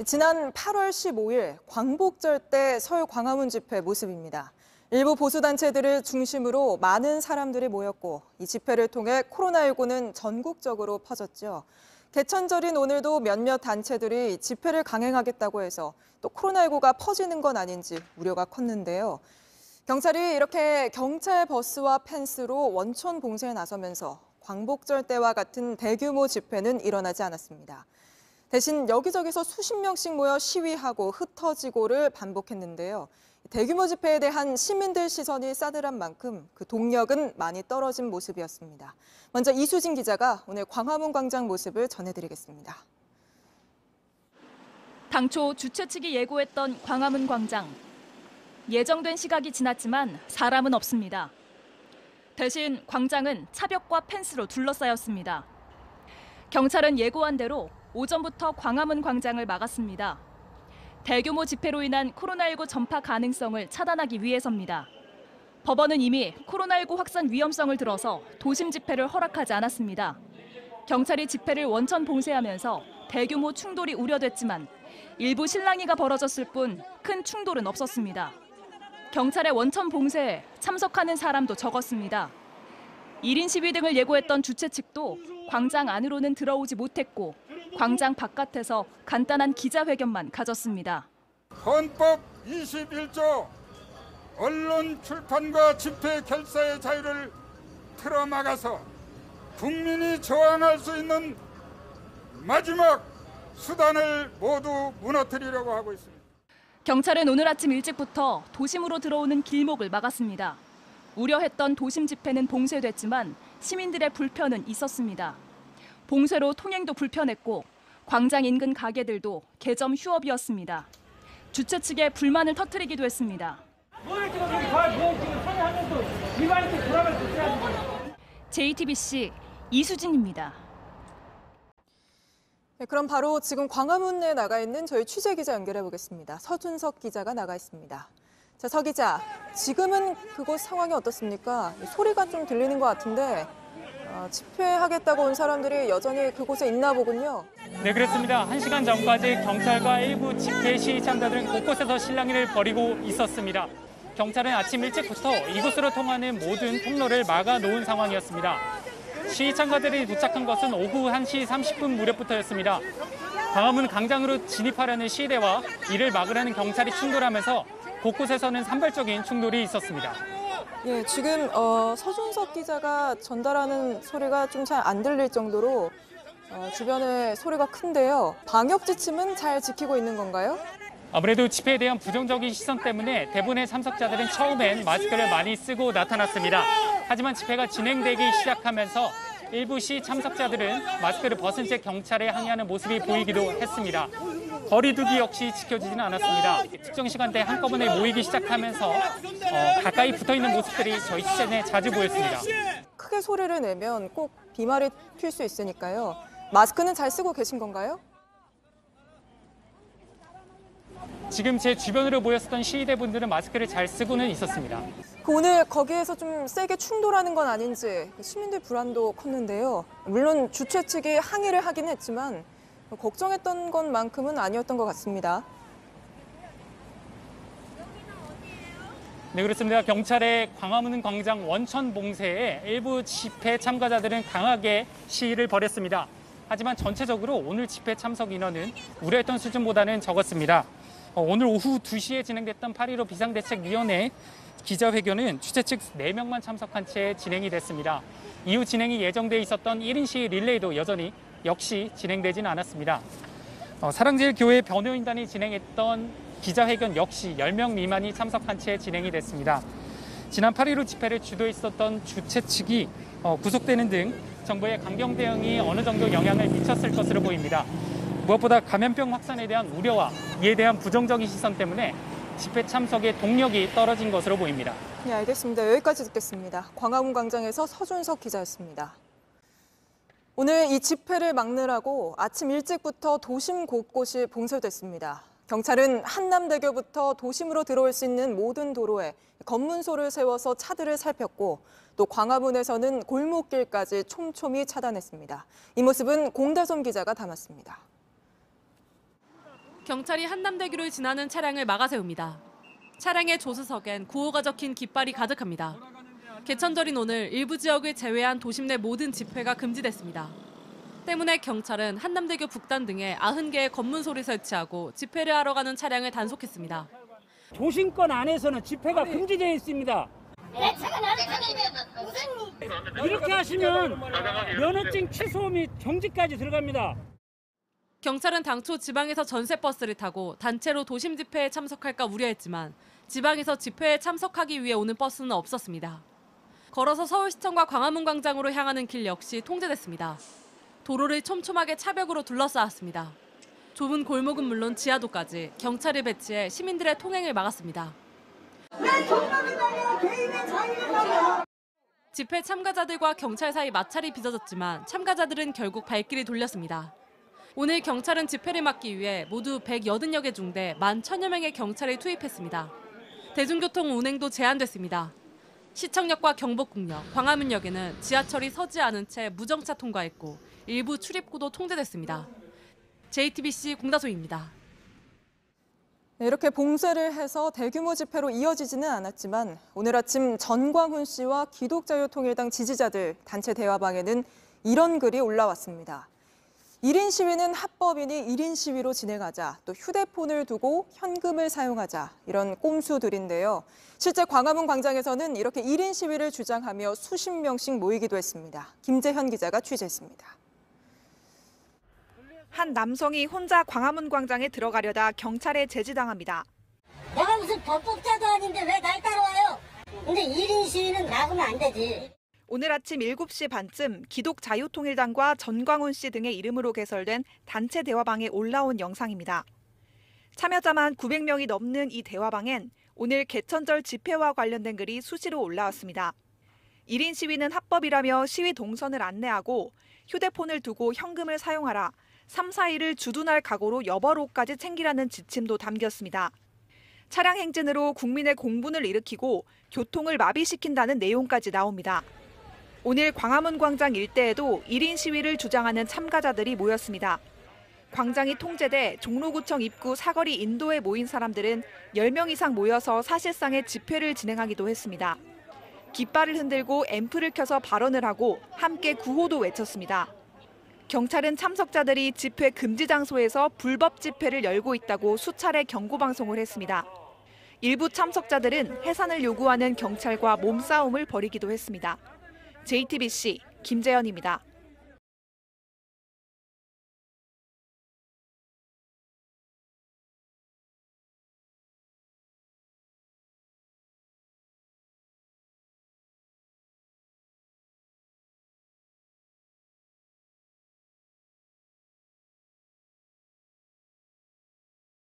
지난 8월 15일 광복절 때 서울 광화문 집회 모습입니다. 일부 보수단체들을 중심으로 많은 사람들이 모였고 이 집회를 통해 코로나19는 전국적으로 퍼졌죠. 개천절인 오늘도 몇몇 단체들이 집회를 강행하겠다고 해서 또 코로나19가 퍼지는 건 아닌지 우려가 컸는데요. 경찰이 이렇게 경찰 버스와 펜스로 원천 봉쇄에 나서면서 광복절 때와 같은 대규모 집회는 일어나지 않았습니다. 대신 여기저기서 수십 명씩 모여 시위하고 흩어지고를 반복했는데요. 대규모 집회에 대한 시민들 시선이 싸늘한 만큼 그 동력은 많이 떨어진 모습이었습니다. 먼저 이수진 기자가 오늘 광화문 광장 모습을 전해드리겠습니다. 당초 주최 측이 예고했던 광화문 광장. 예정된 시각이 지났지만 사람은 없습니다. 대신 광장은 차벽과 펜스로 둘러싸였습니다. 경찰은 예고한 대로 오전부터 광화문 광장을 막았습니다. 대규모 집회로 인한 코로나19 전파 가능성을 차단하기 위해서입니다. 법원은 이미 코로나19 확산 위험성을 들어서 도심 집회를 허락하지 않았습니다. 경찰이 집회를 원천 봉쇄하면서 대규모 충돌이 우려됐지만 일부 실랑이가 벌어졌을 뿐 큰 충돌은 없었습니다. 경찰의 원천 봉쇄에 참석하는 사람도 적었습니다. 1인 시위 등을 예고했던 주최 측도 광장 안으로는 들어오지 못했고 광장 바깥에서 간단한 기자회견만 가졌습니다. 헌법 21조 언론 출판과 집회 결사의 자유를 틀어막아서 국민이 저항할 수 있는 마지막 수단을 모두 무너뜨리려고 하고 있습니다. 경찰은 오늘 아침 일찍부터 도심으로 들어오는 길목을 막았습니다. 우려했던 도심 집회는 봉쇄됐지만 시민들의 불편은 있었습니다. 봉쇄로 통행도 불편했고 광장 인근 가게들도 개점 휴업이었습니다. 주최 측에 불만을 터뜨리기도 했습니다. JTBC 이수진입니다. 네, 그럼 바로 지금 광화문에 나가 있는 저희 취재 기자 연결해 보겠습니다. 서준석 기자가 나가 있습니다. 자, 서 기자, 지금은 그곳 상황이 어떻습니까? 소리가 좀 들리는 것 같은데 집회하겠다고 온 사람들이 여전히 그곳에 있나 보군요. 네, 그렇습니다. 1시간 전까지 경찰과 일부 집회 시위 참가들은 곳곳에서 실랑이를 벌이고 있었습니다. 경찰은 아침 일찍부터 이곳으로 통하는 모든 통로를 막아놓은 상황이었습니다. 시위 참가들이 도착한 것은 오후 1시 30분 무렵부터였습니다. 광화문 광장으로 진입하려는 시위대와 이를 막으려는 경찰이 충돌하면서 곳곳에서는 산발적인 충돌이 있었습니다. 예, 지금 서준석 기자가 전달하는 소리가 좀 잘 안 들릴 정도로 주변에 소리가 큰데요. 방역 지침은 잘 지키고 있는 건가요? 아무래도 집회에 대한 부정적인 시선 때문에 대부분의 참석자들은 처음엔 마스크를 많이 쓰고 나타났습니다. 하지만 집회가 진행되기 시작하면서 일부 시위 참석자들은 마스크를 벗은 채 경찰에 항의하는 모습이 보이기도 했습니다. 거리 두기 역시 지켜지지는 않았습니다. 특정 시간대에 한꺼번에 모이기 시작하면서 가까이 붙어있는 모습들이 저희 시선에 자주 보였습니다. 크게 소리를 내면 꼭 비말이 튈 수 있으니까요. 마스크는 잘 쓰고 계신 건가요? 지금 제 주변으로 모였었던 시위대분들은 마스크를 잘 쓰고는 있었습니다. 오늘 거기에서 좀 세게 충돌하는 건 아닌지 시민들 불안도 컸는데요. 물론 주최 측이 항의를 하긴 했지만 걱정했던 것만큼은 아니었던 것 같습니다. 네, 그렇습니다. 경찰의 광화문 광장 원천 봉쇄에 일부 집회 참가자들은 강하게 시위를 벌였습니다. 하지만 전체적으로 오늘 집회 참석 인원은 우려했던 수준보다는 적었습니다. 오늘 오후 2시에 진행됐던 8.15 비상대책위원회 기자회견은 주최 측 4명만 참석한 채 진행이 됐습니다. 이후 진행이 예정돼 있었던 1인 시위 릴레이도 여전히 역시 진행되지는 않았습니다. 사랑제일교회 변호인단이 진행했던 기자회견 역시 10명 미만이 참석한 채 진행이 됐습니다. 지난 8.15 집회를 주도했었던 주최 측이 구속되는 등 정부의 강경 대응이 어느 정도 영향을 미쳤을 것으로 보입니다. 무엇보다 감염병 확산에 대한 우려와 이에 대한 부정적인 시선 때문에 집회 참석의 동력이 떨어진 것으로 보입니다. 네, 알겠습니다. 여기까지 듣겠습니다. 광화문 광장에서 서준석 기자였습니다. 오늘 이 집회를 막느라고 아침 일찍부터 도심 곳곳이 봉쇄됐습니다. 경찰은 한남대교부터 도심으로 들어올 수 있는 모든 도로에 검문소를 세워서 차들을 살폈고 또 광화문에서는 골목길까지 촘촘히 차단했습니다. 이 모습은 공다솜 기자가 담았습니다. 경찰이 한남대교를 지나는 차량을 막아세웁니다. 차량의 조수석엔 구호가 적힌 깃발이 가득합니다. 개천절인 오늘 일부 지역을 제외한 도심 내 모든 집회가 금지됐습니다. 때문에 경찰은 한남대교 북단 등에 90개의 검문소를 설치하고 집회를 하러 가는 차량을 단속했습니다. 도심권 안에서는 집회가 금지되어 있습니다. 내 차가 나를 타는데 무슨 이렇게 하시면 면허증 취소 및 정지까지 들어갑니다. 경찰은 당초 지방에서 전세버스를 타고 단체로 도심 집회에 참석할까 우려했지만 지방에서 집회에 참석하기 위해 오는 버스는 없었습니다. 걸어서 서울시청과 광화문 광장으로 향하는 길 역시 통제됐습니다. 도로를 촘촘하게 차벽으로 둘러싸았습니다. 좁은 골목은 물론 지하도까지 경찰을 배치해 시민들의 통행을 막았습니다. 집회 참가자들과 경찰 사이 마찰이 빚어졌지만 참가자들은 결국 발길을 돌렸습니다. 오늘 경찰은 집회를 막기 위해 모두 180여 중대 11,000여 명의 경찰을 투입했습니다. 대중교통 운행도 제한됐습니다. 시청역과 경복궁역, 광화문역에는 지하철이 서지 않은 채 무정차 통과했고 일부 출입구도 통제됐습니다. JTBC 공다소입니다. 네, 이렇게 봉쇄를 해서 대규모 집회로 이어지지는 않았지만 오늘 아침 전광훈 씨와 기독자유통일당 지지자들 단체 대화방에는 이런 글이 올라왔습니다. 1인 시위는 합법이니 1인 시위로 진행하자, 또 휴대폰을 두고 현금을 사용하자, 이런 꼼수들인데요. 실제 광화문 광장에서는 이렇게 1인 시위를 주장하며 수십 명씩 모이기도 했습니다. 김재현 기자가 취재했습니다. 한 남성이 혼자 광화문 광장에 들어가려다 경찰에 제지당합니다. 내가 무슨 범법자도 아닌데 왜 날 따라와요? 근데 1인 시위는 나가면 안 되지. 오늘 아침 7시 반쯤 기독자유통일당과 전광훈 씨 등의 이름으로 개설된 단체 대화방에 올라온 영상입니다. 참여자만 900명이 넘는 이 대화방엔 오늘 개천절 집회와 관련된 글이 수시로 올라왔습니다. 1인 시위는 합법이라며 시위 동선을 안내하고 휴대폰을 두고 현금을 사용하라, 3, 4일을 주둔할 각오로 여벌옷까지 챙기라는 지침도 담겼습니다. 차량 행진으로 국민의 공분을 일으키고 교통을 마비시킨다는 내용까지 나옵니다. 오늘 광화문 광장 일대에도 1인 시위를 주장하는 참가자들이 모였습니다. 광장이 통제돼 종로구청 입구 사거리 인도에 모인 사람들은 10명 이상 모여서 사실상의 집회를 진행하기도 했습니다. 깃발을 흔들고 앰프를 켜서 발언을 하고 함께 구호도 외쳤습니다. 경찰은 참석자들이 집회 금지 장소에서 불법 집회를 열고 있다고 수차례 경고방송을 했습니다. 일부 참석자들은 해산을 요구하는 경찰과 몸싸움을 벌이기도 했습니다. JTBC 김재현입니다.